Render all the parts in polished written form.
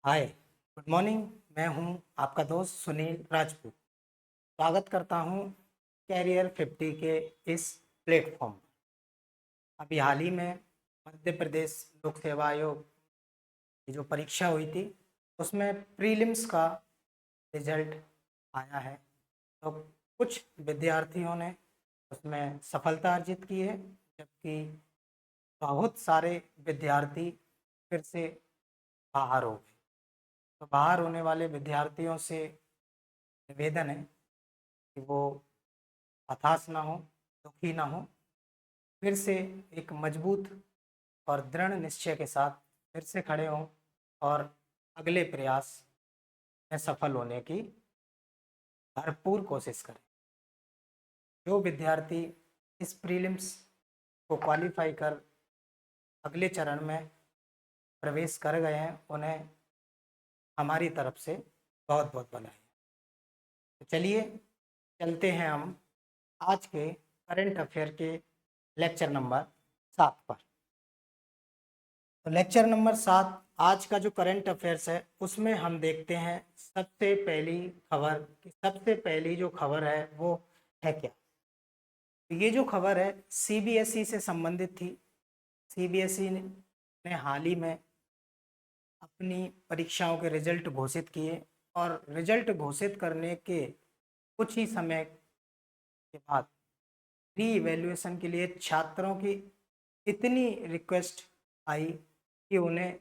हाय, good morning. मैं हूं आपका दोस्त सुनील राजपूत। स्वागत करता हूं कैरियर 50 के इस प्लेटफॉर्म पर। अभी हाल ही में मध्य प्रदेश लोक सेवा आयोग की जो परीक्षा हुई थी उसमें प्रीलिम्स का रिजल्ट आया है। तो कुछ विद्यार्थियों ने उसमें सफलता अर्जित की है, जबकि बहुत सारे विद्यार्थी फिर से बाहर हो गए। तो बाहर होने वाले विद्यार्थियों से निवेदन है कि वो हताश ना हो, दुखी ना हो, फिर से एक मजबूत और दृढ़ निश्चय के साथ फिर से खड़े हों और अगले प्रयास में सफल होने की भरपूर कोशिश करें। जो विद्यार्थी इस प्रीलिम्स को क्वालिफाई कर अगले चरण में प्रवेश कर गए हैं, उन्हें हमारी तरफ से बहुत बहुत बधाई। तो चलिए चलते हैं हम आज के करंट अफेयर के लेक्चर नंबर 7 पर। तो लेक्चर नंबर 7 आज का जो करंट अफेयर्स है उसमें हम देखते हैं सबसे पहली खबर कि सबसे पहली जो खबर है वो है क्या। तो ये जो खबर है सीबीएसई से संबंधित थी। सीबीएसई ने हाल ही में अपनी परीक्षाओं के रिजल्ट घोषित किए और रिजल्ट घोषित करने के कुछ ही समय के बाद री इवैल्यूएशन के लिए छात्रों की इतनी रिक्वेस्ट आई कि उन्हें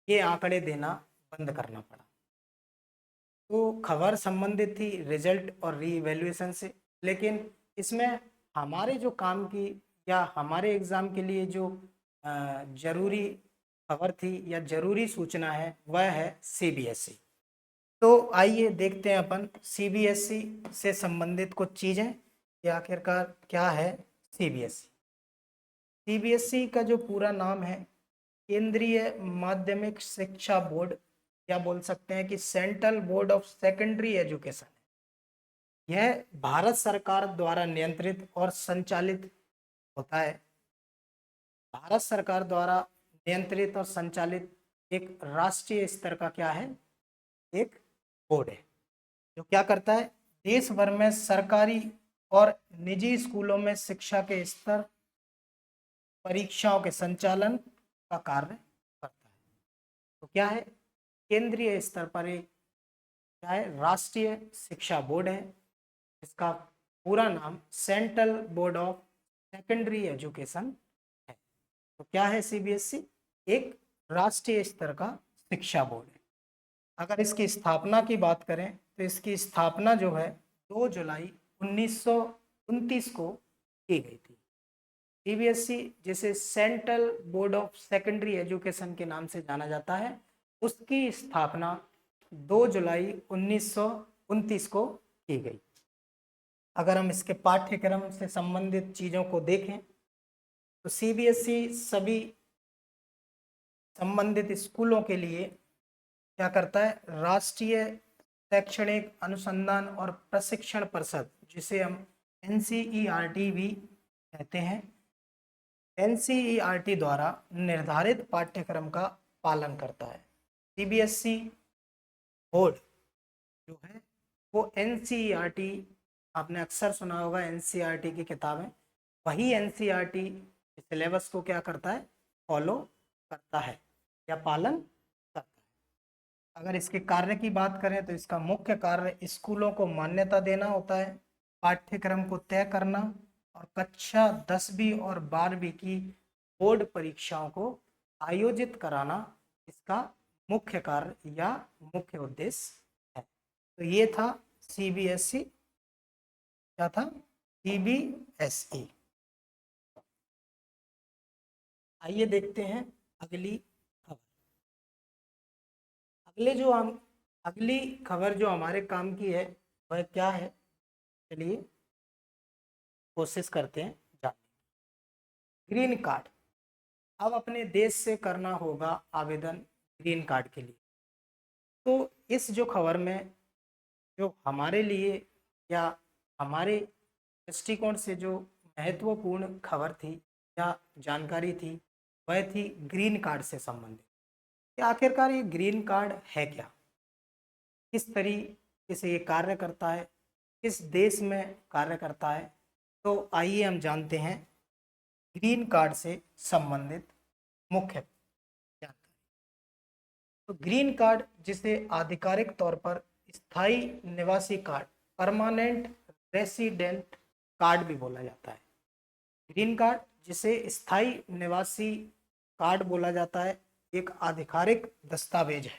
ये आंकड़े देना बंद करना पड़ा। तो खबर संबंधित थी रिजल्ट और री इवैल्यूएशन से, लेकिन इसमें हमारे जो काम की या हमारे एग्ज़ाम के लिए जो ज़रूरी खबर थी या ज़रूरी सूचना है वह है सीबीएसई। तो आइए देखते हैं अपन सीबीएसई से संबंधित कुछ चीज़ें कि आखिरकार क्या है सीबीएसई। सीबीएसई का जो पूरा नाम है केंद्रीय माध्यमिक शिक्षा बोर्ड, या बोल सकते हैं कि central board of secondary education. यह भारत सरकार द्वारा नियंत्रित और संचालित होता है। भारत सरकार द्वारा नियंत्रित और संचालित एक राष्ट्रीय स्तर का क्या है, एक बोर्ड है जो क्या करता है, देश भर में सरकारी और निजी स्कूलों में शिक्षा के स्तर, परीक्षाओं के संचालन का कार्य करता है। तो क्या है, केंद्रीय स्तर पर एक क्या है, राष्ट्रीय शिक्षा बोर्ड है। इसका पूरा नाम central board of secondary education है। तो क्या है सीबीएसई, एक राष्ट्रीय स्तर का शिक्षा बोर्ड है। अगर इसकी स्थापना की बात करें तो इसकी स्थापना जो है 2 जुलाई 1929 को की गई थी। सीबीएसई जिसे central board of secondary education के नाम से जाना जाता है, उसकी स्थापना 2 जुलाई 1929 को की गई। अगर हम इसके पाठ्यक्रम से संबंधित चीज़ों को देखें तो सीबीएसई सभी संबंधित स्कूलों के लिए क्या करता है, राष्ट्रीय शैक्षणिक अनुसंधान और प्रशिक्षण परिषद, जिसे हम एनसीईआरटी भी कहते हैं, एनसीईआरटी द्वारा निर्धारित पाठ्यक्रम का पालन करता है। सीबीएसई बोर्ड जो है वो एनसीईआरटी, आपने अक्सर सुना होगा एनसीईआरटी की किताबें, वही एनसीईआरटी सिलेबस को क्या करता है, फॉलो करता है या पालन करता है। अगर इसके कार्य की बात करें तो इसका मुख्य कार्य स्कूलों को मान्यता देना होता है, पाठ्यक्रम को तय करना और कक्षा 10वीं और 12वीं की बोर्ड परीक्षाओं को आयोजित कराना इसका मुख्य कार्य या मुख्य उद्देश्य है। तो ये था सीबीएसई, क्या था, सीबीएसई। आइए देखते हैं अगली खबर। अगली खबर जो हमारे काम की है वह क्या है, चलिए कोशिश करते हैं जानने। ग्रीन कार्ड, अब अपने देश से करना होगा आवेदन ग्रीन कार्ड के लिए। तो इस जो खबर में जो हमारे लिए या हमारे दृष्टिकोण से जो महत्वपूर्ण खबर थी या जानकारी थी वह थी ग्रीन कार्ड से संबंधित। कि आखिरकार ये ग्रीन कार्ड है क्या, किस तरीके से ये कार्य करता है, किस देश में कार्य करता है। तो आइए हम जानते हैं ग्रीन कार्ड से संबंधित मुख्य जानकारी। तो ग्रीन कार्ड, जिसे आधिकारिक तौर पर स्थायी निवासी कार्ड, परमानेंट रेसिडेंट कार्ड भी बोला जाता है। ग्रीन कार्ड, जिसे स्थायी निवासी कार्ड बोला जाता है, एक आधिकारिक दस्तावेज है।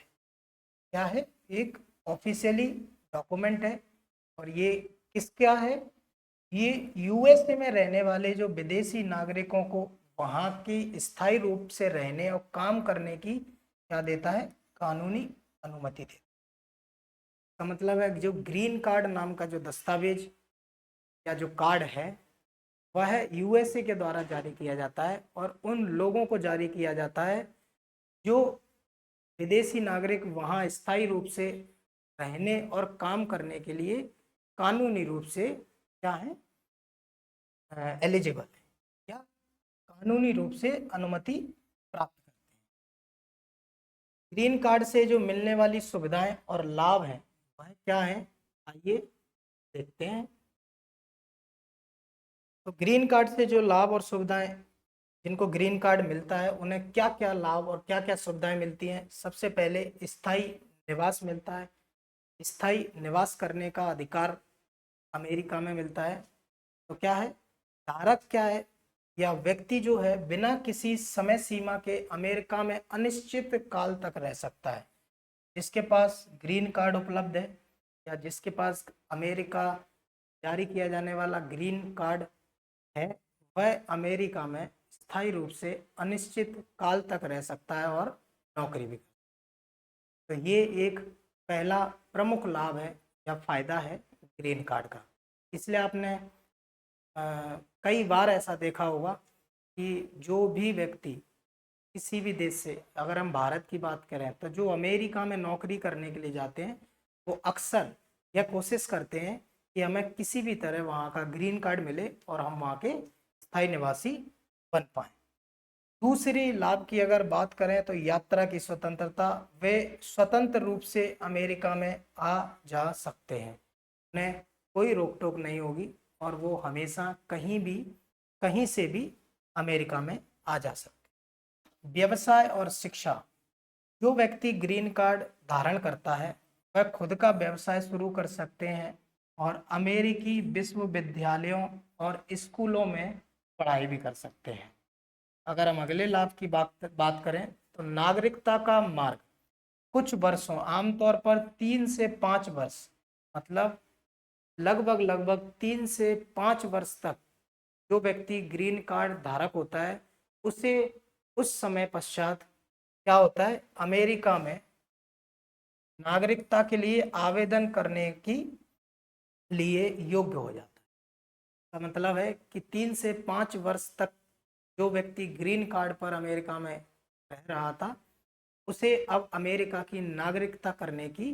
क्या है? एक ऑफिशियली डॉक्यूमेंट है। और ये किसका है? ये यूएसए में रहने वाले जो विदेशी नागरिकों को वहाँ की स्थायी रूप से रहने और काम करने की क्या देता है? कानूनी अनुमति देता है। का मतलब है जो ग्रीन कार्ड नाम का जो दस्तावेज या जो कार्ड है, वह यूएसए के द्वारा जारी किया जाता है और उन लोगों को जारी किया जाता है जो विदेशी नागरिक वहाँ स्थायी रूप से रहने और काम करने के लिए कानूनी रूप से क्या है? एलिजिबल है, या कानूनी रूप से अनुमति प्राप्त करते हैं। ग्रीन कार्ड से जो मिलने वाली सुविधाएं और लाभ हैं वह क्या है? आइए देखते हैं। तो ग्रीन कार्ड से जो लाभ और सुविधाएं, जिनको ग्रीन कार्ड मिलता है उन्हें क्या क्या लाभ और क्या क्या सुविधाएं मिलती हैं। सबसे पहले स्थायी निवास मिलता है। स्थायी निवास करने का अधिकार अमेरिका में मिलता है। तो क्या है? धारक क्या है? या व्यक्ति जो है बिना किसी समय सीमा के अमेरिका में अनिश्चित काल तक रह सकता है। जिसके पास ग्रीन कार्ड उपलब्ध है या जिसके पास अमेरिका जारी किया जाने वाला ग्रीन कार्ड है, वह अमेरिका में स्थायी रूप से अनिश्चित काल तक रह सकता है और नौकरी भी। तो ये एक पहला प्रमुख लाभ है या फायदा है ग्रीन कार्ड का। इसलिए आपने कई बार ऐसा देखा होगा कि जो भी व्यक्ति किसी भी देश से, अगर हम भारत की बात करें, तो जो अमेरिका में नौकरी करने के लिए जाते हैं वो अक्सर यह कोशिश करते हैं कि हमें किसी भी तरह वहाँ का ग्रीन कार्ड मिले और हम वहाँ के स्थायी निवासी बन पाएँ। दूसरी लाभ की अगर बात करें तो यात्रा की स्वतंत्रता। वे स्वतंत्र रूप से अमेरिका में आ जा सकते हैं, उन्हें कोई रोक टोक नहीं होगी और वो हमेशा कहीं भी कहीं से भी अमेरिका में आ जा सकते। व्यवसाय और शिक्षा। जो व्यक्ति ग्रीन कार्ड धारण करता है वह खुद का व्यवसाय शुरू कर सकते हैं और अमेरिकी विश्वविद्यालयों और स्कूलों में पढ़ाई भी कर सकते हैं। अगर हम अगले लाभ की बात करें तो नागरिकता का मार्ग। कुछ वर्षों, आमतौर पर 3 से 5 वर्ष, मतलब लगभग 3 से 5 वर्ष तक जो व्यक्ति ग्रीन कार्ड धारक होता है उसे उस समय पश्चात क्या होता है? अमेरिका में नागरिकता के लिए आवेदन करने की लिए योग्य हो जाता है। का मतलब है कि 3 से 5 वर्ष तक जो व्यक्ति ग्रीन कार्ड पर अमेरिका में रह रहा था उसे अब अमेरिका की नागरिकता करने की,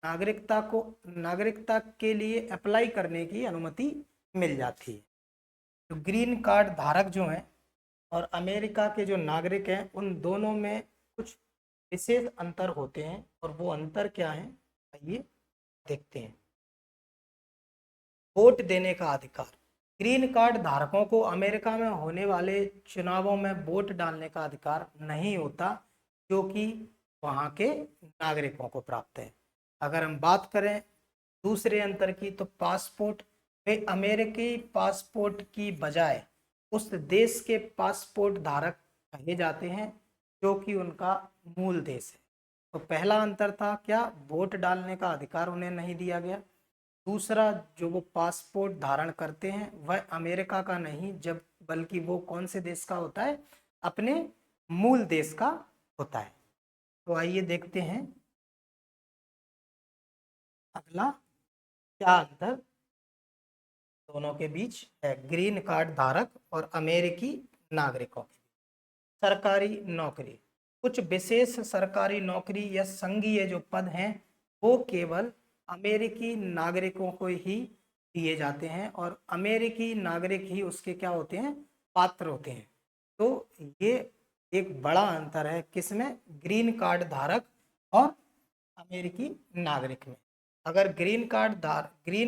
नागरिकता के लिए अप्लाई करने की अनुमति मिल जाती है। तो ग्रीन कार्ड धारक जो हैं और अमेरिका के जो नागरिक हैं उन दोनों में कुछ विशेष अंतर होते हैं और वो अंतर क्या है आइए देखते हैं। वोट देने का अधिकार। ग्रीन कार्ड धारकों को अमेरिका में होने वाले चुनावों में वोट डालने का अधिकार नहीं होता जो कि वहाँ के नागरिकों को प्राप्त है। अगर हम बात करें दूसरे अंतर की तो पासपोर्ट, वे अमेरिकी पासपोर्ट की बजाय उस देश के पासपोर्ट धारक कहे जाते हैं जो कि उनका मूल देश है। तो पहला अंतर था क्या? वोट डालने का अधिकार उन्हें नहीं दिया गया। दूसरा, जो वो पासपोर्ट धारण करते हैं वह अमेरिका का नहीं, जब बल्कि वो कौन से देश का होता है? अपने मूल देश का होता है। तो आइए देखते हैं अगला क्या अंतर दोनों के बीच है ग्रीन कार्ड धारक और अमेरिकी नागरिकों के। सरकारी नौकरी। कुछ विशेष सरकारी नौकरी या संघीय जो पद हैं वो केवल अमेरिकी नागरिकों को ही दिए जाते हैं और अमेरिकी नागरिक ही उसके क्या होते हैं? पात्र होते हैं। तो ये एक बड़ा अंतर है किसमें, ग्रीन कार्ड धारक और अमेरिकी नागरिक में। अगर ग्रीन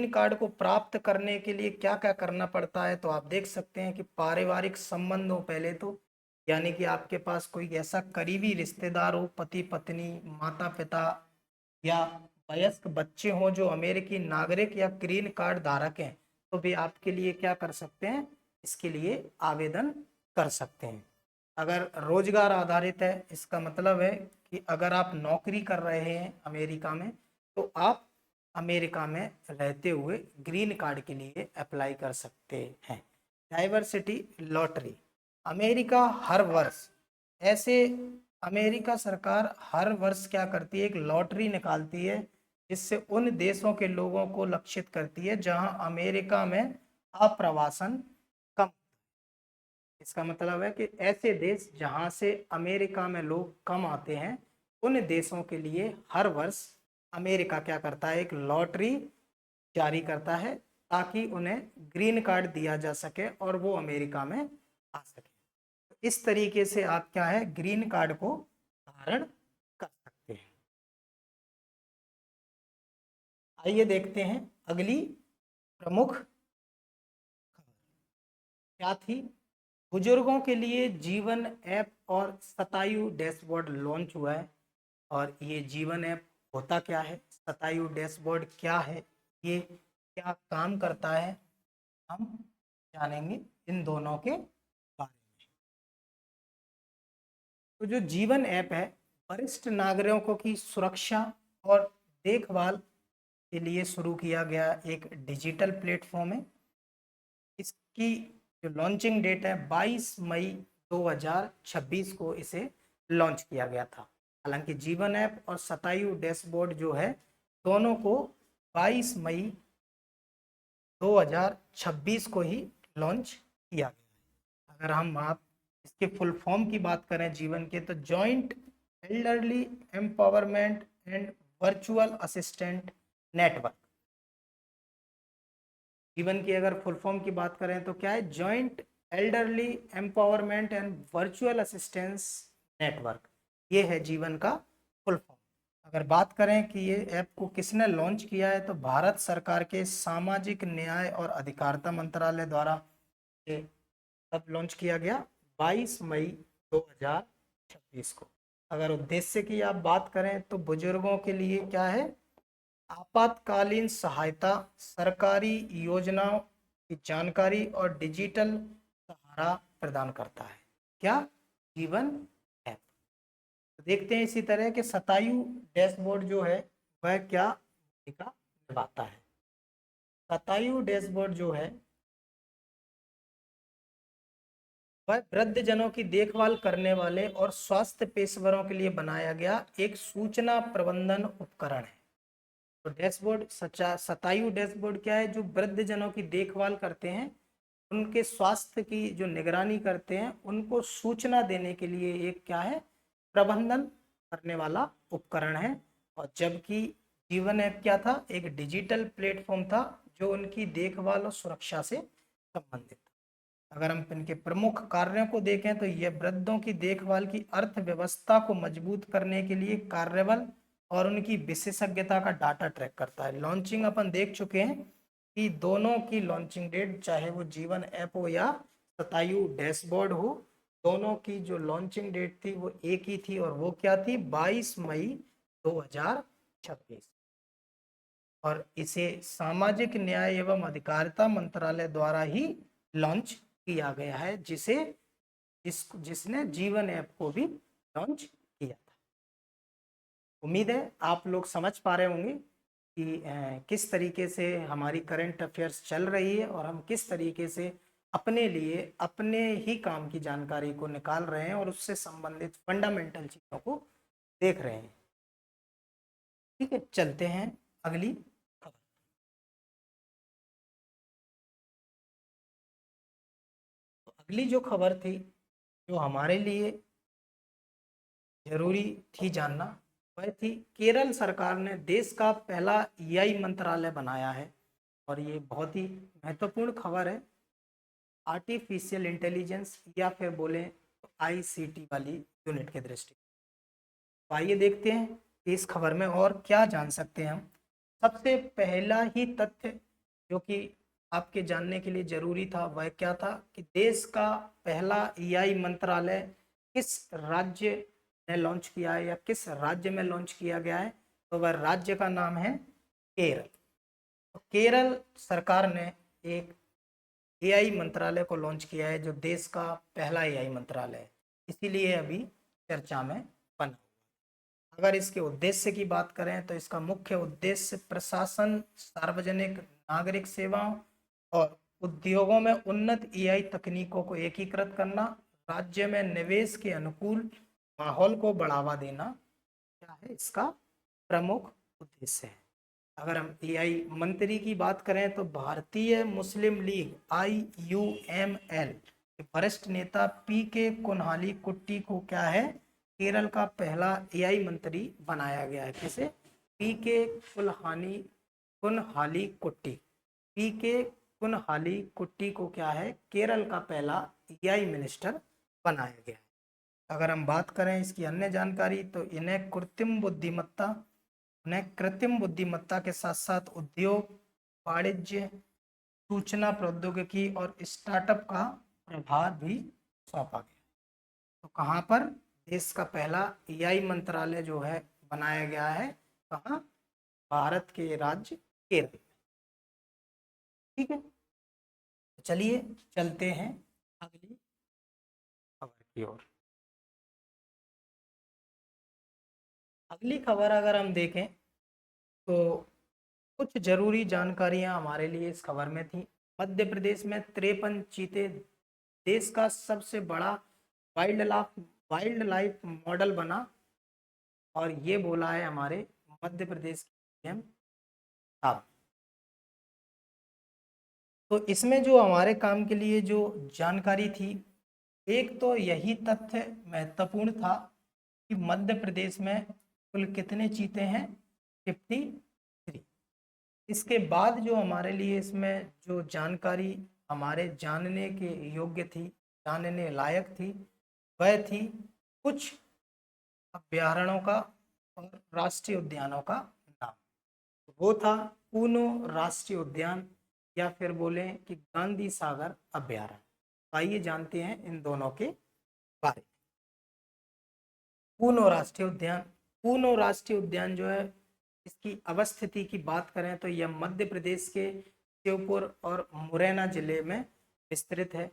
कार्ड को प्राप्त करने के लिए क्या क्या करना पड़ता है, तो आप देख सकते हैं कि पारिवारिक संबंध हो पहले तो, यानी कि आपके पास कोई ऐसा करीबी रिश्तेदार हो, पति पत्नी, माता पिता या वयस्क बच्चे हों जो अमेरिकी नागरिक या ग्रीन कार्ड धारक हैं, तो भी आपके लिए क्या कर सकते हैं, इसके लिए आवेदन कर सकते हैं। अगर रोजगार आधारित है, इसका मतलब है कि अगर आप नौकरी कर रहे हैं अमेरिका में, तो आप अमेरिका में रहते हुए ग्रीन कार्ड के लिए अप्लाई कर सकते हैं। डाइवर्सिटी लॉटरी, अमेरिका हर वर्ष ऐसे अमेरिका सरकार हर वर्ष क्या करती है, एक लॉटरी निकालती है जिससे उन देशों के लोगों को लक्षित करती है जहां अमेरिका में अप्रवासन कम। इसका मतलब है कि ऐसे देश जहां से अमेरिका में लोग कम आते हैं, उन देशों के लिए हर वर्ष अमेरिका क्या करता है, एक लॉटरी जारी करता है ताकि उन्हें ग्रीन कार्ड दिया जा सके और वो अमेरिका में आ सके। तो इस तरीके से आप क्या है, ग्रीन कार्ड को धारण कर सकते हैं। आइए देखते हैं अगली प्रमुख खबर क्या थी। बुजुर्गों के लिए जीवन ऐप और शतायु डैशबोर्ड लॉन्च हुआ है। और ये जीवन ऐप होता क्या है, शतायु डैशबोर्ड क्या है, ये क्या काम करता है, हम जानेंगे इन दोनों के बारे में। तो जो जीवन ऐप है, वरिष्ठ नागरिकों की सुरक्षा और देखभाल के लिए शुरू किया गया एक डिजिटल प्लेटफॉर्म है। इसकी जो लॉन्चिंग डेट है 22 मई 2026 को इसे लॉन्च किया गया था। हालांकि जीवन ऐप और शतायु डैशबोर्ड जो है, दोनों को 22 मई 2026 को ही लॉन्च किया गया है। अगर हम आप इसके फुल फॉर्म की बात करें जीवन के, तो joint elderly empowerment and virtual assistant network. जीवन की अगर फुल फॉर्म की बात करें तो क्या है, joint elderly empowerment and virtual assistance network, ये है जीवन का फुल फॉर्म। अगर बात करें कि ये ऐप को किसने लॉन्च किया है, तो भारत सरकार के सामाजिक न्याय और अधिकारिता मंत्रालय द्वारा ये कब लॉन्च किया गया, 22 मई 2026 को। अगर उद्देश्य की आप बात करें तो बुजुर्गों के लिए क्या है, आपातकालीन सहायता, सरकारी योजनाओं की जानकारी और डिजिटल सहारा प्रदान करता है। क्या, जीवन ऐप। तो देखते हैं इसी तरह के शतायु डैशबोर्ड जो है वह क्या भूमिका निभाता है। शतायु डैशबोर्ड जो है वह वृद्धजनों की देखभाल करने वाले और स्वास्थ्य पेशेवरों के लिए बनाया गया एक सूचना प्रबंधन उपकरण है। तो डैशबोर्ड शतायु डैशबोर्ड क्या है, जो वृद्धजनों की देखभाल करते हैं, उनके स्वास्थ्य की जो निगरानी करते हैं, उनको सूचना देने के लिए एक क्या है, प्रबंधन करने वाला उपकरण है। और जबकि जीवन ऐप क्या था, एक डिजिटल प्लेटफॉर्म था जो उनकी देखभाल और सुरक्षा से संबंधित। अगर हम इनके प्रमुख कार्यों को देखें तो यह वृद्धों की देखभाल की अर्थव्यवस्था को मजबूत करने के लिए कार्यबल और उनकी विशेषज्ञता का डाटा ट्रैक करता है। लॉन्चिंग अपन देख चुके हैं कि दोनों की लॉन्चिंग डेट, चाहे वो जीवन ऐप हो या शतायु डैशबोर्ड हो, दोनों की जो लॉन्चिंग डेट थी वो एक ही थी, और वो क्या थी, 22 मई 2026। और इसे सामाजिक न्याय एवं अधिकारिता मंत्रालय द्वारा ही लॉन्च किया गया है, जिसने जीवन ऐप को भी लॉन्च किया था। उम्मीद है आप लोग समझ पा रहे होंगे कि किस तरीके से हमारी करंट अफेयर्स चल रही है और हम किस तरीके से अपने लिए अपने ही काम की जानकारी को निकाल रहे हैं और उससे संबंधित फंडामेंटल चीज़ों को देख रहे हैं। ठीक है, चलते हैं अगली खबर। तो अगली जो खबर थी, जो हमारे लिए जरूरी थी जानना, वह थी केरल सरकार ने देश का पहला एआई मंत्रालय बनाया है। और ये बहुत ही महत्वपूर्ण खबर है। आर्टिफिशियल इंटेलिजेंस या फिर बोले तो ICT वाली यूनिट के दृष्टि। तो आइए देखते हैं कि इस खबर में और क्या जान सकते हैं हम। सबसे पहला ही तथ्य जो कि आपके जानने के लिए जरूरी था वह क्या था कि देश का पहला AI मंत्रालय किस राज्य ने लॉन्च किया है या किस राज्य में लॉन्च किया गया है, तो वह राज्य का नाम है केरल। तो केरल सरकार ने एक AI मंत्रालय को लॉन्च किया है जो देश का पहला AI मंत्रालय है, इसीलिए अभी चर्चा में बना। अगर इसके उद्देश्य की बात करें तो इसका मुख्य उद्देश्य प्रशासन, सार्वजनिक नागरिक सेवाओं और उद्योगों में उन्नत AI तकनीकों को एकीकृत करना, राज्य में निवेश के अनुकूल माहौल को बढ़ावा देना क्या है इसका प्रमुख उद्देश्य है। अगर हम AI मंत्री की बात करें तो भारतीय मुस्लिम लीग IUML के वरिष्ठ नेता PK कुनहाली कुट्टी को क्या है केरल का पहला AI मंत्री बनाया गया है। कैसे? PK कुनहाली कुट्टी, PK कुनहाली कुट्टी को क्या है केरल का पहला AI मिनिस्टर बनाया गया है। अगर हम बात करें इसकी अन्य जानकारी तो इन्हें कृत्रिम बुद्धिमत्ता के साथ साथ उद्योग, वाणिज्य, सूचना प्रौद्योगिकी और स्टार्टअप का प्रभार भी सौंपा गया। तो कहाँ पर देश का पहला AI मंत्रालय जो है बनाया गया है, कहाँ? भारत के राज्य केरल। ठीक है, चलिए चलते हैं अगली खबर की ओर। अगली खबर अगर हम देखें तो कुछ जरूरी जानकारियां हमारे लिए इस खबर में थी। मध्य प्रदेश में 53 चीते देश का सबसे बड़ा वाइल्ड लाइफ मॉडल बना, और ये बोला है हमारे मध्य प्रदेश के CM साहब। तो इसमें जो हमारे काम के लिए जो जानकारी थी, एक तो यही तथ्य महत्वपूर्ण था कि मध्य प्रदेश में कुल कितने चीते हैं, 53। इसके बाद जो हमारे लिए इसमें जो जानकारी हमारे जानने के योग्य थी, जानने लायक थी, वह थी कुछ अभ्यारण्यों का और राष्ट्रीय उद्यानों का नाम। वो था कूनो राष्ट्रीय उद्यान या फिर बोले कि गांधी सागर अभ्यारण्य। आइए जानते हैं इन दोनों के बारे में। कूनो राष्ट्रीय उद्यान जो है, इसकी अवस्थिति की बात करें तो यह मध्य प्रदेश के श्योपुर और मुरैना जिले में विस्तृत है।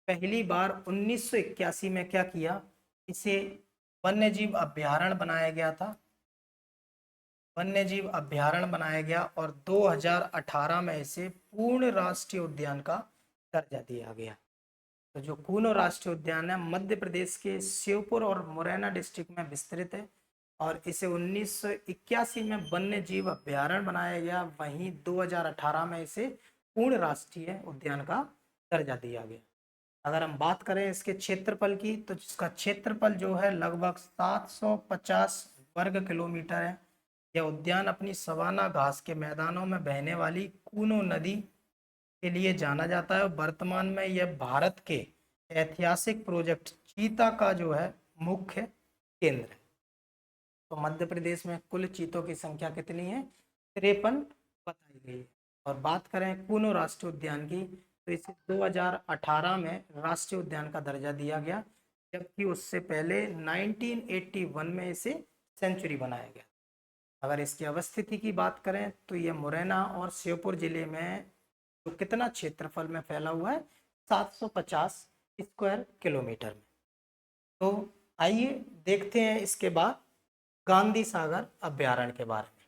पहली बार 1981 में क्या किया, इसे वन्यजीव अभ्यारण्य बनाया गया था, वन्यजीव अभ्यारण्य बनाया गया, और 2018 में इसे पूर्ण राष्ट्रीय उद्यान का दर्जा दिया गया। तो जो कूनो राष्ट्रीय उद्यान है मध्य प्रदेश के श्योपुर और मुरैना डिस्ट्रिक्ट में विस्तृत है, और इसे 1981 में वन्य जीव अभ्यारण्य बनाया गया। वहीं 2018 में इसे पूर्ण राष्ट्रीय उद्यान का दर्जा दिया गया। अगर हम बात करें इसके क्षेत्रफल की तो इसका क्षेत्रफल जो है लगभग 750 वर्ग किलोमीटर है। यह उद्यान अपनी सवाना घास के मैदानों में बहने वाली कूनो नदी के लिए जाना जाता है, और वर्तमान में यह भारत के ऐतिहासिक प्रोजेक्ट चीता का जो है मुख्य केंद्र है। तो मध्य प्रदेश में कुल चीतों की संख्या कितनी है? 53 बताई गई है। और बात करें कूनो राष्ट्रीय उद्यान की तो इसे 2018 में राष्ट्रीय उद्यान का दर्जा दिया गया, जबकि उससे पहले 1981 में इसे सेंचुरी बनाया गया। अगर इसकी अवस्थिति की बात करें तो यह मुरैना और श्योपुर जिले में तो कितना क्षेत्रफल में फैला हुआ है? 750 स्क्वायर किलोमीटर में। तो आइए देखते हैं इसके बाद गांधी सागर अभ्यारण्य के बारे में।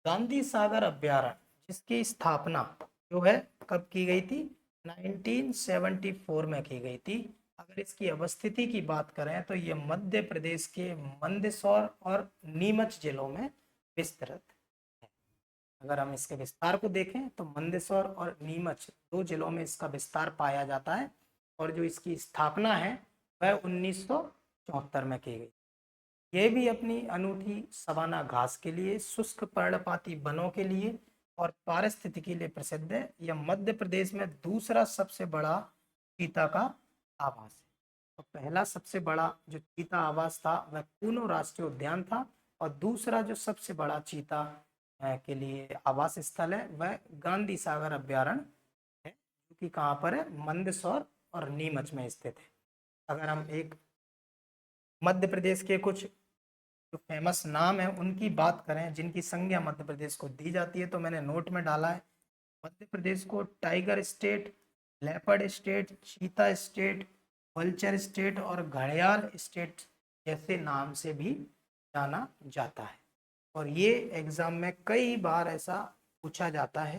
गांधी सागर अभ्यारण्य जिसकी स्थापना जो है कब की गई थी? 1974 में की गई थी। अगर इसकी अवस्थिति की बात करें तो ये मध्य प्रदेश के मंदसौर और नीमच जिलों में विस्तृत है। अगर हम इसके विस्तार को देखें तो मंदसौर और नीमच 2 जिलों में इसका विस्तार पाया जाता है, और जो इसकी स्थापना है वह 1974 में की गई। यह भी अपनी अनूठी सवाना घास के लिए, शुष्क पर्णपाती वनों के लिए और पारिस्थितिकी के लिए प्रसिद्ध है। यह मध्य प्रदेश में दूसरा सबसे बड़ा चीता का आवास है। तो पहला सबसे बड़ा जो चीता आवास था वह कूनो राष्ट्रीय उद्यान था, और दूसरा जो सबसे बड़ा चीता के लिए आवास स्थल है वह गांधी सागर अभ्यारण्य है, जो कि कहाँ पर है, मंदसौर और नीमच में स्थित है। अगर हम एक मध्य प्रदेश के कुछ जो फेमस नाम है उनकी बात करें, जिनकी संज्ञा मध्य प्रदेश को दी जाती है, तो मैंने नोट में डाला है। मध्य प्रदेश को टाइगर स्टेट, लेपर्ड स्टेट, चीता स्टेट, वल्चर स्टेट और घड़ियाल स्टेट जैसे नाम से भी जाना जाता है। और ये एग्जाम में कई बार ऐसा पूछा जाता है।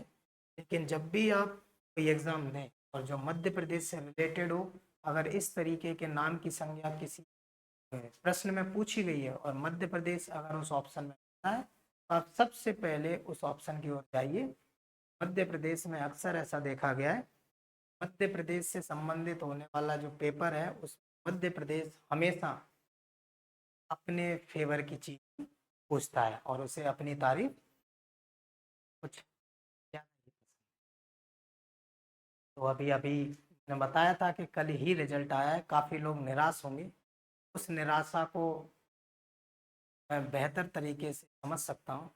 लेकिन जब भी आप कोई एग्जाम दें और जो मध्य प्रदेश से रिलेटेड हो, अगर इस तरीके के नाम की संज्ञा किसी प्रश्न में पूछी गई है और मध्य प्रदेश अगर उस ऑप्शन में आता है, तो आप सबसे पहले उस ऑप्शन की ओर जाइए। मध्य प्रदेश में अक्सर ऐसा देखा गया है, मध्य प्रदेश से संबंधित होने वाला जो पेपर है उस मध्य प्रदेश हमेशा अपने फेवर की चीज पूछता है और उसे अपनी तारीफ कुछ ज्यादा ही पसंद। तो अभी अभी मैंने बताया था कि कल ही रिजल्ट आया है, काफ़ी लोग निराश होंगे। उस निराशा को मैं बेहतर तरीके से समझ सकता हूँ,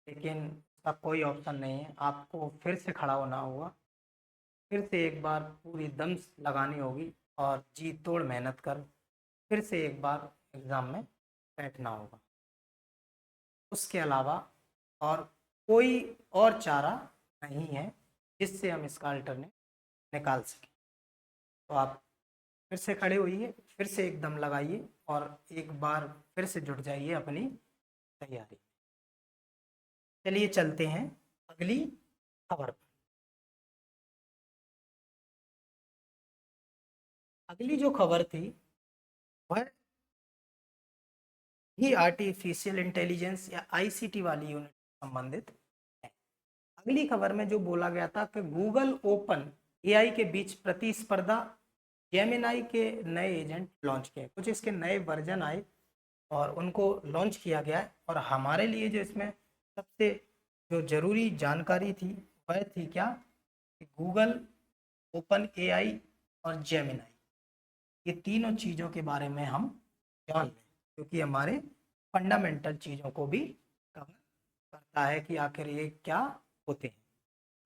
लेकिन उसका कोई ऑप्शन नहीं है। आपको फिर से खड़ा होना होगा, फिर से एक बार पूरी दम लगानी होगी और जी तोड़ मेहनत कर फिर से एक बार एग्ज़ाम में बैठना होगा। उसके अलावा और कोई और चारा नहीं है जिससे हम इसका अल्टरनेट निकाल सकें। तो आप फिर से खड़े होइए, फिर से एकदम लगाइए और एक बार फिर से जुट जाइए अपनी तैयारी। चलिए चलते हैं अगली खबर पर। अगली जो खबर थी वह ही आर्टिफिशियल इंटेलिजेंस या आईसीटी वाली यूनिट से संबंधित है। अगली खबर में जो बोला गया था कि गूगल ओपन एआई के बीच प्रतिस्पर्धा, जेमिनाई के नए एजेंट लॉन्च किए, कुछ इसके नए वर्जन आए और उनको लॉन्च किया गया है। और हमारे लिए जो इसमें सबसे जो ज़रूरी जानकारी थी वह थी क्या, कि गूगल, ओपन एआई और जेमिनाई, ये तीनों चीज़ों के बारे में हम जान लें, क्योंकि हमारे फंडामेंटल चीज़ों को भी कवर करता है कि आखिर ये क्या होते हैं।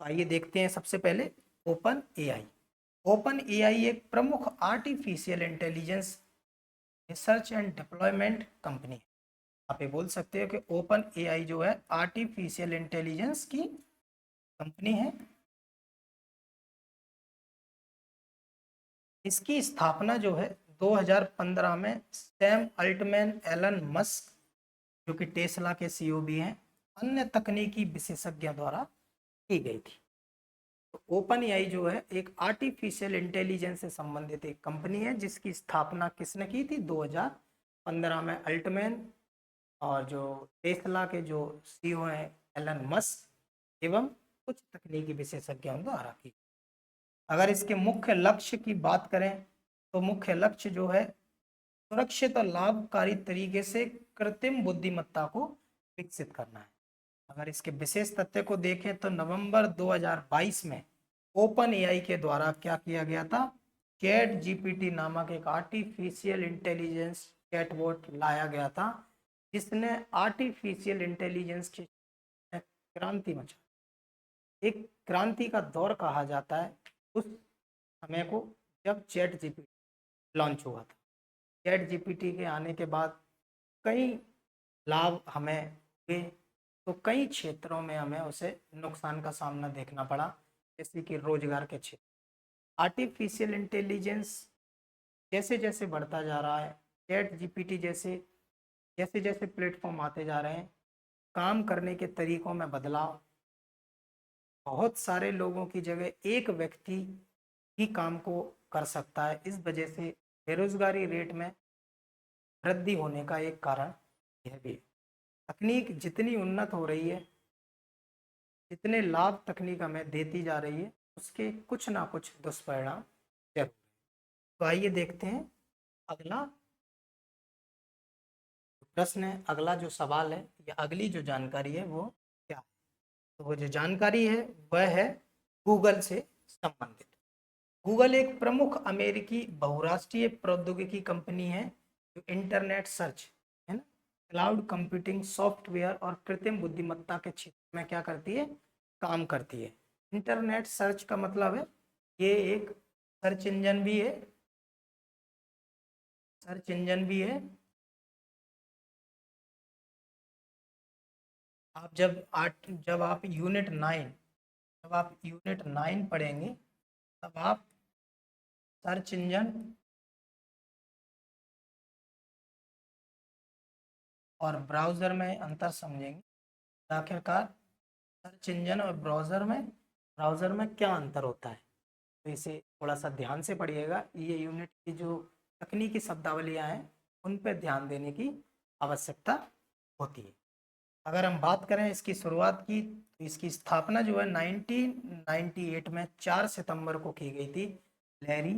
तो आइए देखते हैं सबसे पहले ओपन एआई। ओपन एआई एक प्रमुख artificial intelligence research and deployment company है। आप ये बोल सकते हो कि ओपन एआई जो है आर्टिफिशियल इंटेलिजेंस की कंपनी है। इसकी स्थापना जो है 2015 में सैम अल्टमैन, एलन मस्क जो कि टेस्ला के सीईओ भी हैं, अन्य तकनीकी विशेषज्ञों द्वारा की गई थी। तो ओपन एआई जो है एक आर्टिफिशियल इंटेलिजेंस से संबंधित एक कंपनी है जिसकी स्थापना किसने की थी, 2015 में अल्टमैन और जो टेस्ला के जो सीईओ हैं एलन मस्क एवं कुछ तकनीकी विशेषज्ञों द्वारा की। अगर इसके मुख्य लक्ष्य की बात करें तो मुख्य लक्ष्य जो है सुरक्षित और लाभकारी तरीके से कृत्रिम बुद्धिमत्ता को विकसित करना है। अगर इसके विशेष तथ्य को देखें तो नवंबर 2022 में ओपन एआई के द्वारा क्या किया गया था, चैट जीपीटी नामक एक आर्टिफिशियल इंटेलिजेंस चैटबॉट लाया गया था, जिसने आर्टिफिशियल इंटेलिजेंस की क्रांति मचा। एक क्रांति का दौर कहा जाता है उस समय को जब चैट जीपीटी लॉन्च हुआ था। चैट जीपीटी के आने के बाद कई लाभ हमें हुए, तो कई क्षेत्रों में हमें उसे नुकसान का सामना देखना पड़ा, जैसे कि रोजगार के क्षेत्र। आर्टिफिशियल इंटेलिजेंस जैसे जैसे बढ़ता जा रहा है, चैट जीपीटी जैसे जैसे जैसे प्लेटफॉर्म आते जा रहे हैं, काम करने के तरीकों में बदलाव, बहुत सारे लोगों की जगह एक व्यक्ति ही काम को कर सकता है। इस वजह से बेरोजगारी रेट में वृद्धि होने का एक कारण यह भी है। तकनीक जितनी उन्नत हो रही है, जितने लाभ तकनीक हमें देती जा रही है, उसके कुछ ना कुछ दुष्परिणाम जरूर। तो आइए देखते हैं अगला प्रश्न है, अगला जो सवाल है या अगली जो जानकारी है वो क्या है। तो वो जो जानकारी है वह है गूगल से संबंधित। गूगल एक प्रमुख अमेरिकी बहुराष्ट्रीय प्रौद्योगिकी कंपनी है जो इंटरनेट सर्च, है ना, क्लाउड कंप्यूटिंग सॉफ्टवेयर और कृत्रिम बुद्धिमत्ता के क्षेत्र में क्या करती है, काम करती है। इंटरनेट सर्च का मतलब है ये एक सर्च इंजन भी है, सर्च इंजन भी है। आप जब आप यूनिट 9 पढ़ेंगे तब आप सर्च इंजन और ब्राउज़र में अंतर समझेंगे। आखिरकार सर्च इंजन और ब्राउज़र में क्या अंतर होता है, तो इसे थोड़ा सा ध्यान से पढ़िएगा। ये यूनिट की जो तकनीकी शब्दावलियाँ हैं उन पर ध्यान देने की आवश्यकता होती है। अगर हम बात करें इसकी शुरुआत की, तो इसकी स्थापना जो है 1998 में 4 सितंबर को की गई थी लैरी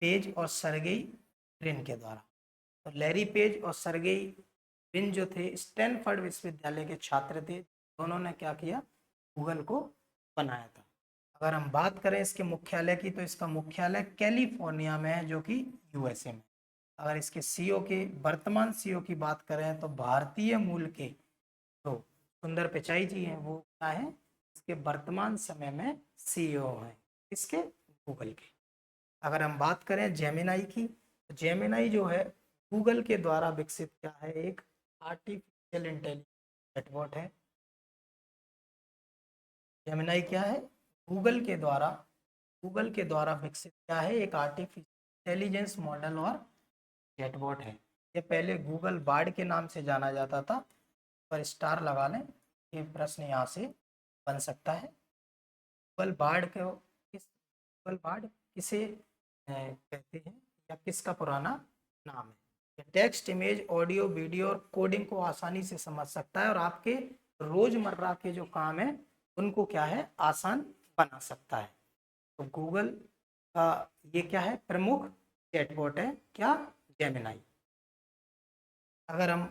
पेज और सर्गेई ब्रिन के द्वारा। तो लैरी पेज और सर्गेई ब्रिन जो थे स्टैनफोर्ड विश्वविद्यालय के छात्र थे, दोनों ने क्या किया, गूगल को बनाया था। अगर हम बात करें इसके मुख्यालय की, तो इसका मुख्यालय कैलिफोर्निया में है, जो कि यूएसए में। अगर इसके सीईओ के वर्तमान सीईओ की बात करें तो भारतीय मूल के तो सुंदर पिचाई जी हैं, वो क्या है, इसके वर्तमान समय में सीईओ हैं, इसके गूगल के। अगर हम बात करें जेमिनाई की, तो जेमिनाई जो है गूगल के द्वारा विकसित क्या है, एक आर्टिफिशियल इंटेलिजेंस चैटबॉट है। जेमिनाई क्या है, गूगल के द्वारा विकसित क्या है, एक आर्टिफिशियल इंटेलिजेंस मॉडल और चैटबॉट है। ये पहले गूगल बार्ड के नाम से जाना जाता था, पर स्टार लगा लें, ये प्रश्न यहाँ से बन सकता है। गूगल बार्ड को गूगल बार्ड किसे कहते हैं या किसका पुराना नाम है। ये टेक्स्ट, इमेज, ऑडियो, वीडियो और कोडिंग को आसानी से समझ सकता है और आपके रोजमर्रा के जो काम है उनको क्या है, आसान बना सकता है। तो गूगल का ये क्या है, प्रमुख चैटबॉट है क्या, जेमिनाई। अगर हम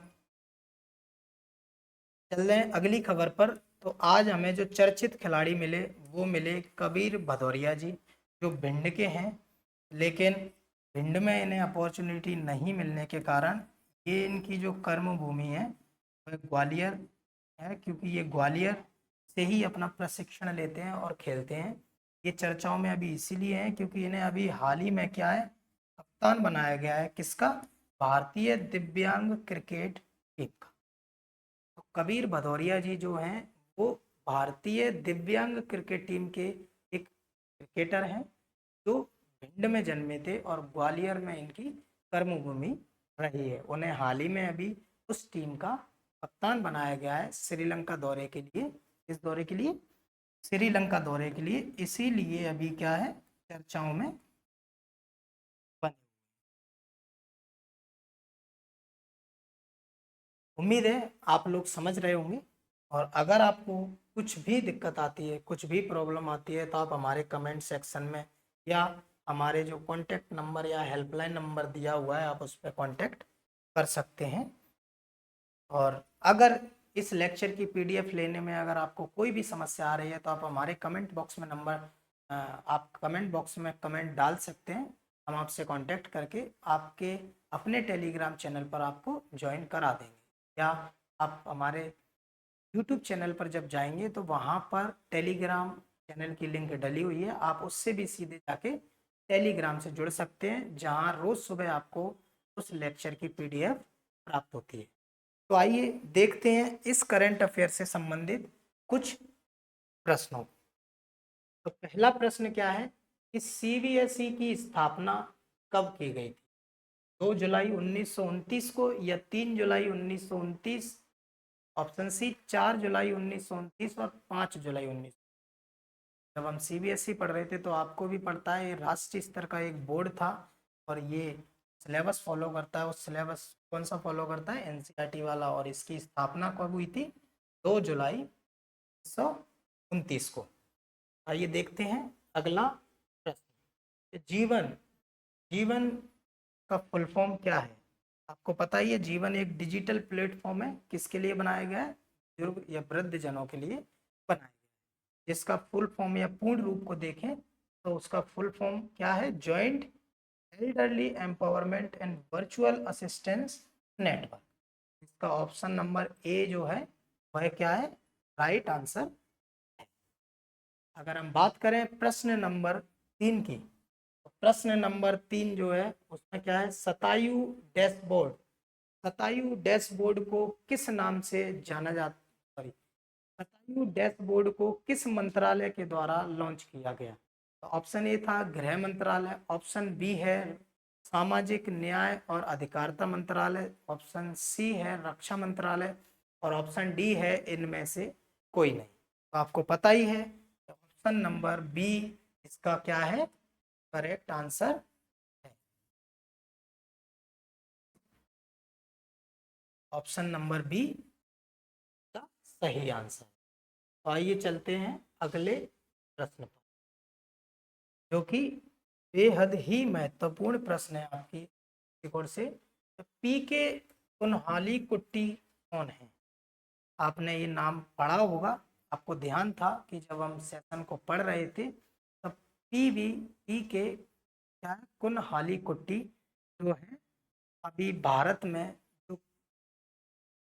चल रहे हैं अगली खबर पर, तो आज हमें जो चर्चित खिलाड़ी मिले वो मिले कबीर भदौरिया जी, जो भिंड के हैं, लेकिन भिंड में इन्हें अपॉर्चुनिटी नहीं मिलने के कारण ये इनकी जो कर्म भूमि है वह ग्वालियर है, क्योंकि ये ग्वालियर से ही अपना प्रशिक्षण लेते हैं और खेलते हैं। ये चर्चाओं में अभी इसीलिए है क्योंकि इन्हें अभी हाल ही में क्या है, कप्तान बनाया गया है, किसका, भारतीय दिव्यांग क्रिकेट टीम का। तो कबीर भदौरिया जी जो हैं वो भारतीय दिव्यांग क्रिकेट टीम के एक क्रिकेटर हैं, जो भिंड में जन्मे थे और ग्वालियर में इनकी कर्मभूमि रही है। उन्हें हाल ही में अभी उस टीम का कप्तान बनाया गया है श्रीलंका दौरे के लिए। इस दौरे के लिए, श्रीलंका दौरे के लिए, इसीलिए अभी क्या है, चर्चाओं में बने। उम्मीद है आप लोग समझ रहे होंगे, और अगर आपको कुछ भी दिक्कत आती है, कुछ भी प्रॉब्लम आती है, तो आप हमारे कमेंट सेक्शन में या हमारे जो कॉन्टैक्ट नंबर या हेल्पलाइन नंबर दिया हुआ है आप उस पर कॉन्टैक्ट कर सकते हैं। और अगर इस लेक्चर की पीडीएफ लेने में अगर आपको कोई भी समस्या आ रही है तो आप हमारे कमेंट बॉक्स में आप कमेंट बॉक्स में कमेंट डाल सकते हैं। हम आपसे कांटेक्ट करके आपके अपने टेलीग्राम चैनल पर आपको ज्वाइन करा देंगे, या आप हमारे यूट्यूब चैनल पर जब जाएंगे तो वहाँ पर टेलीग्राम चैनल की लिंक डली हुई है, आप उससे भी सीधे जाके टेलीग्राम से जुड़ सकते हैं, जहाँ रोज़ सुबह आपको उस लेक्चर की पीडीएफ प्राप्त होती है। तो आइए देखते हैं इस करंट अफेयर से संबंधित कुछ प्रश्नों। तो पहला प्रश्न क्या है कि सीबीएसई की स्थापना कब की गई थी, 2 जुलाई 1929 को या 3 जुलाई 1929, ऑप्शन सी 4 जुलाई 1929 और 5 जुलाई 19। जब हम सीबीएसई पढ़ रहे थे तो आपको भी पढ़ता है, ये राष्ट्रीय स्तर का एक बोर्ड था और ये सिलेबस फॉलो करता है। उस सिलेबस कौन सा फॉलो करता है, एनसीईआरटी वाला। और इसकी स्थापना कब हुई थी, 2 जुलाई 1929 को। आइए देखते हैं अगला प्रश्न। जीवन जीवन का फुल फॉर्म क्या है, आपको पता ही है। जीवन एक डिजिटल प्लेटफॉर्म है, किसके लिए बनाया गया है, बुजुर्ग या वृद्ध जनों के लिए बनाया गया है। जिसका फुल फॉर्म या पूर्ण रूप को देखें तो उसका फुल फॉर्म क्या है? Joint elderly empowerment and virtual assistance network. इसका ऑप्शन नंबर ए जो है वह क्या है? Right answer. अगर हम बात करें प्रश्न नंबर 3 की, तो प्रश्न नंबर 3 जो है उसमें क्या है? शतायु डैशबोर्ड। शतायु डैशबोर्ड को किस नाम से जाना जाता, सॉरी, शतायु डैशबोर्ड को किस मंत्रालय के द्वारा लॉन्च किया गया? तो ऑप्शन ए था गृह मंत्रालय, ऑप्शन बी है सामाजिक न्याय और अधिकारिता मंत्रालय, ऑप्शन सी है रक्षा मंत्रालय, और ऑप्शन डी है इनमें से कोई नहीं। तो आपको पता ही है, तो ऑप्शन नंबर बी इसका क्या है? करेक्ट आंसर है। ऑप्शन नंबर बी का सही आंसर। तो आइए चलते हैं अगले प्रश्न पर, जो कि बेहद ही महत्वपूर्ण प्रश्न है आपकी ओर से। पी के कुनहाली कुट्टी कौन है? आपने ये नाम पढ़ा होगा, आपको ध्यान था कि जब हम सेशन को पढ़ रहे थे तब पी के क्या है? कुनहाली कुट्टी जो है अभी भारत में जो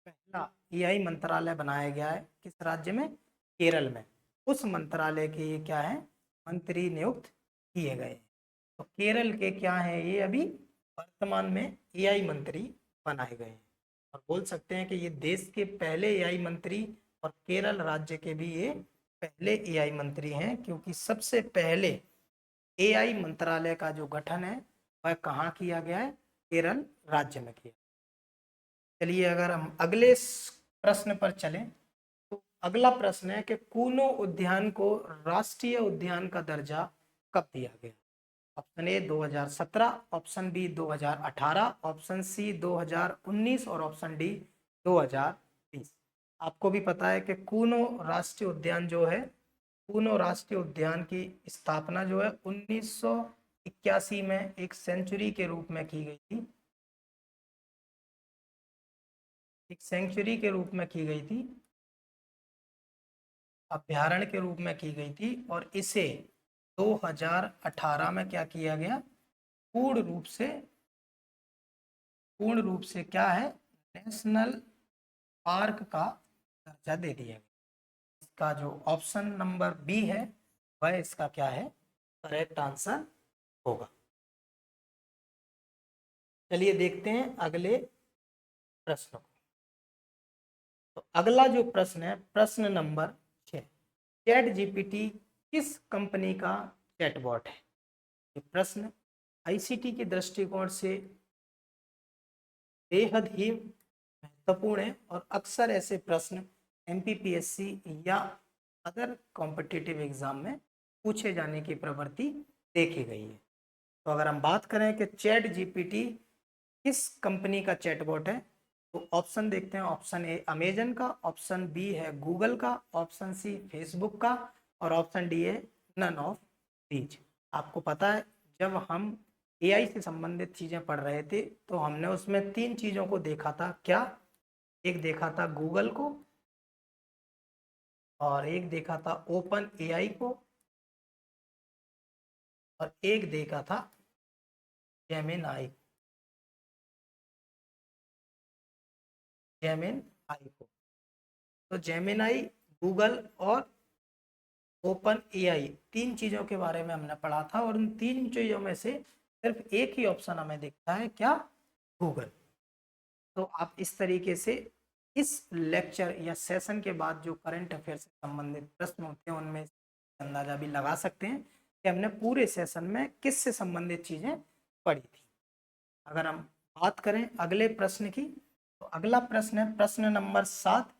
पहला एआई मंत्रालय बनाया गया है, किस राज्य में? केरल में। उस मंत्रालय के ये क्या है? मंत्री नियुक्त किए गए। तो केरल के क्या है ये अभी वर्तमान में एआई मंत्री बनाए गए हैं, और बोल सकते हैं कि ये देश के पहले एआई मंत्री और केरल राज्य के भी ये पहले एआई मंत्री हैं, क्योंकि सबसे पहले एआई मंत्रालय का जो गठन है वह कहाँ किया गया है? केरल राज्य में किया। चलिए अगर हम अगले प्रश्न पर चलें, तो अगला प्रश्न है कि कूनो उद्यान को राष्ट्रीय उद्यान का दर्जा कब दिया गया? Option A 2017, option B 2018, option C 2019 और ऑप्शन डी 2020। आपको भी पता है कि कूनो राष्ट्रीय उद्यान जो है, कूनो राष्ट्रीय उद्यान की स्थापना जो है 1981 में एक सेंचुरी के रूप में की गई थी, एक सेंचुरी के रूप में की गई थी, अभ्यारण्य के रूप में की गई थी, और इसे 2018 में क्या किया गया? पूर्ण रूप से, पूर्ण रूप से क्या है? नेशनल पार्क का दर्जा दे दिया गया। इसका जो ऑप्शन नंबर बी है वह इसका क्या है? करेक्ट आंसर होगा। चलिए देखते हैं अगले प्रश्न को। तो अगला जो प्रश्न है प्रश्न नंबर 6, चैट जीपीटी किस कंपनी का चैटबॉट है? ये प्रश्न आईसीटी के दृष्टिकोण से बेहद ही महत्वपूर्ण है, और अक्सर ऐसे प्रश्न एमपीपीएससी या अदर कॉम्पिटिटिव एग्जाम में पूछे जाने की प्रवृत्ति देखी गई है। तो अगर हम बात करें कि चैट जीपीटी किस कंपनी का चैटबॉट है, तो ऑप्शन देखते हैं। ऑप्शन ए अमेजन का, ऑप्शन बी है गूगल का, ऑप्शन सी फेसबुक का, और ऑप्शन डी है नन ऑफ दीज। आपको पता है जब हम एआई से संबंधित चीजें पढ़ रहे थे तो हमने उसमें 3 चीजों को देखा था। क्या? एक देखा था गूगल को, और एक देखा था ओपन एआई को, और एक देखा था जेमिनाई, जेमिनाई को। तो जेमिनाई, गूगल और ओपन एआई, 3 चीजों के बारे में हमने पढ़ा था, और उन 3 चीजों में से सिर्फ एक ही ऑप्शन हमें दिखता है, क्या? गूगल। तो आप इस तरीके से इस लेक्चर या सेशन के बाद जो करंट अफेयर से संबंधित प्रश्न होते हैं उनमें अंदाजा भी लगा सकते हैं कि हमने पूरे सेशन में किस से संबंधित चीजें पढ़ी थी। अगर हम बात करें अगले प्रश्न की, तो अगला प्रश्न है प्रश्न नंबर 7,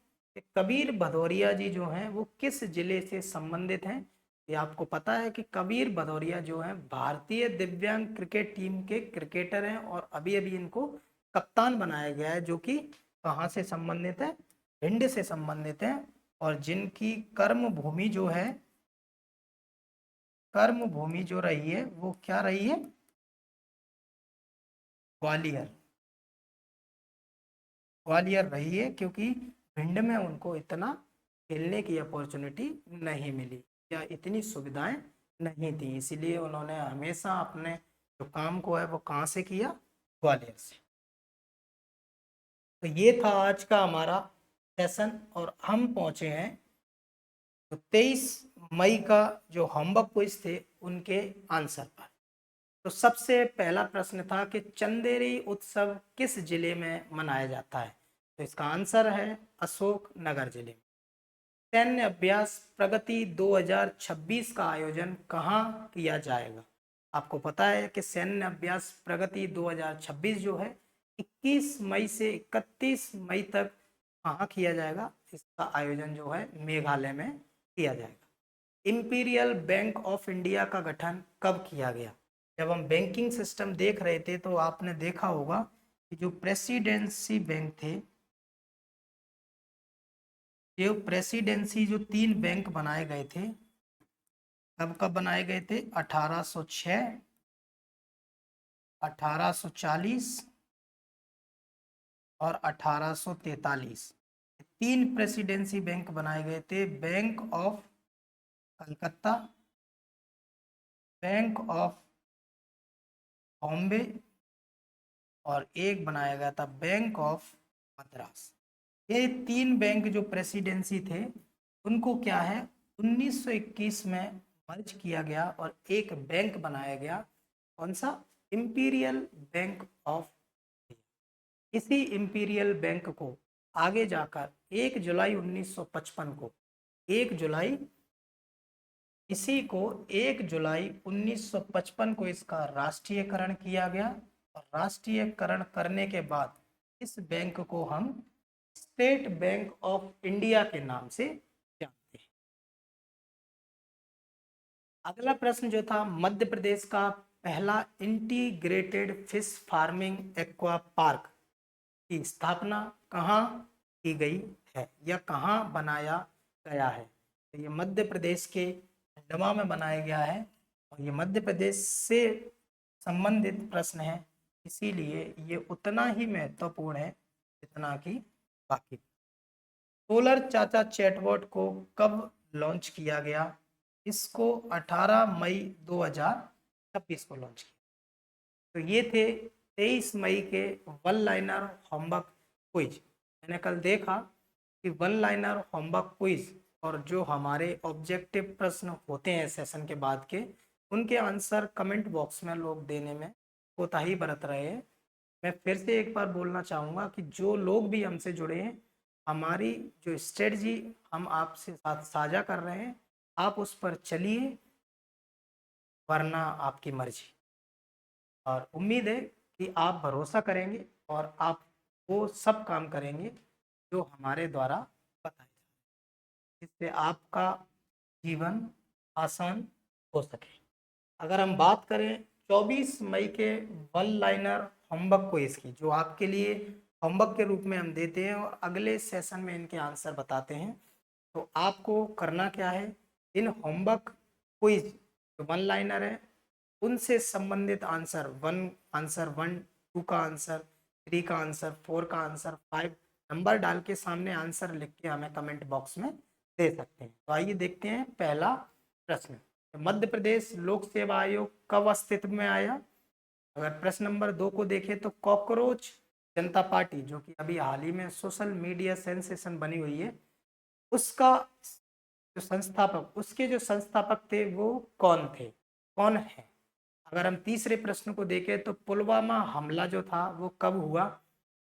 कबीर भदौरिया जी जो हैं वो किस जिले से संबंधित हैं? ये आपको पता है कि कबीर भदौरिया जो हैं भारतीय दिव्यांग क्रिकेट टीम के क्रिकेटर हैं, और अभी अभी इनको कप्तान बनाया गया है, जो कि कहाँ से संबंधित है? भिंड से संबंधित है, और जिनकी कर्म भूमि जो है, कर्म भूमि जो रही है वो क्या रही है? ग्वालियर, ग्वालियर रही है, क्योंकि भिंड में उनको इतना खेलने की अपॉर्चुनिटी नहीं मिली या इतनी सुविधाएं नहीं थी, इसीलिए उन्होंने हमेशा अपने जो काम को है वो कहाँ से किया, ग्वालियर से। तो ये था आज का हमारा सेशन, और हम पहुंचे हैं तो 23 मई का जो होमवर्क क्विज थे उनके आंसर पर। तो सबसे पहला प्रश्न था कि चंदेरी उत्सव किस जिले में मनाया जाता है? तो इसका आंसर है अशोक नगर जिले में। सैन्य अभ्यास प्रगति 2026 का आयोजन कहाँ किया जाएगा? आपको पता है कि सैन्य अभ्यास प्रगति 2026 जो है 21 मई से 31 मई तक कहाँ किया जाएगा? इसका आयोजन जो है मेघालय में किया जाएगा। इंपीरियल बैंक ऑफ इंडिया का गठन कब किया गया? जब हम बैंकिंग सिस्टम देख रहे थे तो आपने देखा होगा कि जो प्रेसिडेंसी बैंक थे, जो प्रेसिडेंसी जो 3 बैंक बनाए गए थे, कब कब बनाए गए थे? 1806, 1840 और 1843। 3 प्रेसिडेंसी बैंक बनाए गए थे, bank of Calcutta, bank of Bombay, और एक बनाया गया था बैंक ऑफ मद्रास। ये 3 बैंक जो प्रेसिडेंसी थे उनको क्या है 1921 में मर्ज किया गया और एक बैंक बनाया गया। कौन सा? Imperial bank of India. इसी इंपीरियल बैंक को आगे जाकर 1 जुलाई 1955 को 1 जुलाई इसी को 1 जुलाई 1955 को इसका राष्ट्रीयकरण किया गया, और राष्ट्रीयकरण करने के बाद इस बैंक को हम स्टेट बैंक ऑफ इंडिया के नाम से जानते हैं। अगला प्रश्न जो था, मध्य प्रदेश का पहला integrated fish farming aqua park की स्थापना कहाँ की गई है या कहाँ बनाया गया है? तो ये मध्य प्रदेश के खंडवा में बनाया गया है, और ये मध्य प्रदेश से संबंधित प्रश्न है, इसीलिए ये उतना ही महत्वपूर्ण है जितना कि बाकी। सोलर चाचा चैटबॉट को कब लॉन्च किया गया? इसको 18 मई 2026 को लॉन्च किया। तो ये थे 23 मई के वन लाइनर होमवर्क क्विज। मैंने कल देखा कि वन लाइनर होमवर्क क्विज और जो हमारे ऑब्जेक्टिव प्रश्न होते हैं सेशन के बाद के, उनके आंसर कमेंट बॉक्स में लोग देने में कोताही बरत रहे हैं। मैं फिर से एक बार बोलना चाहूँगा कि जो लोग भी हमसे जुड़े हैं, हमारी जो स्ट्रेटजी हम आपसे साथ साझा कर रहे हैं, आप उस पर चलिए, वरना आपकी मर्जी। और उम्मीद है कि आप भरोसा करेंगे और आप वो सब काम करेंगे जो हमारे द्वारा बताए जाए, जिससे आपका जीवन आसान हो सके। अगर हम बात करें 24 मई के वन लाइनर होमवर्क क्विज की, जो आपके लिए होमवर्क के रूप में हम देते हैं और अगले सेशन में इनके आंसर बताते हैं, तो आपको करना क्या है, इन होमवर्क क्विज जो वन लाइनर है उनसे संबंधित आंसर वन, टू का आंसर, थ्री का आंसर, फोर का आंसर, फाइव नंबर डाल के सामने आंसर लिख के हमें कमेंट बॉक्स में दे सकते हैं। तो आइए देखते हैं पहला प्रश्न। मध्य प्रदेश लोक सेवा आयोग कब अस्तित्व में आया? अगर प्रश्न नंबर 2 को देखें तो कॉकरोच जनता पार्टी, जो कि अभी हाल ही में सोशल मीडिया सेंसेशन बनी हुई है, उसका जो संस्थापक, उसके जो संस्थापक थे वो कौन थे, कौन है? अगर हम तीसरे प्रश्न को देखें तो पुलवामा हमला जो था वो कब हुआ?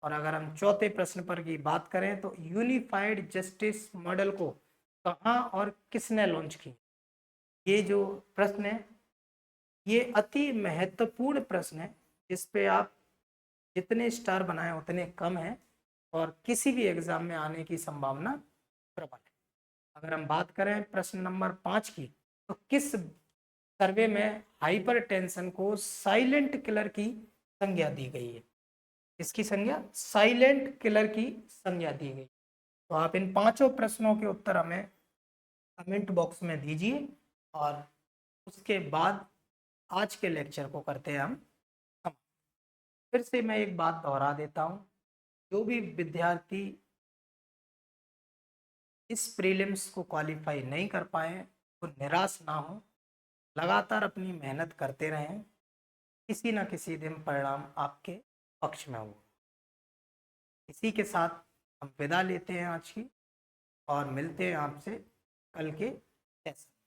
और अगर हम चौथे प्रश्न पर की बात करें तो यूनिफाइड जस्टिस मॉडल को कहाँ और किसने लॉन्च की? ये जो प्रश्न है ये अति महत्वपूर्ण प्रश्न है, इस पे आप जितने स्टार बनाए उतने कम है और किसी भी एग्जाम में आने की संभावना प्रबल है। अगर हम बात करें प्रश्न नंबर 5 की, तो किस सर्वे में हाइपरटेंशन को साइलेंट किलर की संज्ञा दी गई है? इसकी संज्ञा साइलेंट किलर की संज्ञा दी गई। तो आप इन पांचों प्रश्नों के उत्तर हमें कमेंट बॉक्स में दीजिए, और उसके बाद आज के लेक्चर को करते हैं हम समाप्त। फिर से मैं एक बात दोहरा देता हूँ, जो भी विद्यार्थी इस प्रीलिम्स को क्वालिफाई नहीं कर पाए वो निराश ना हो। लगातार अपनी मेहनत करते रहें, किसी न किसी दिन परिणाम आपके पक्ष में होगा। इसी के साथ हम विदा लेते हैं आज की, और मिलते हैं आपसे कल के सेशन।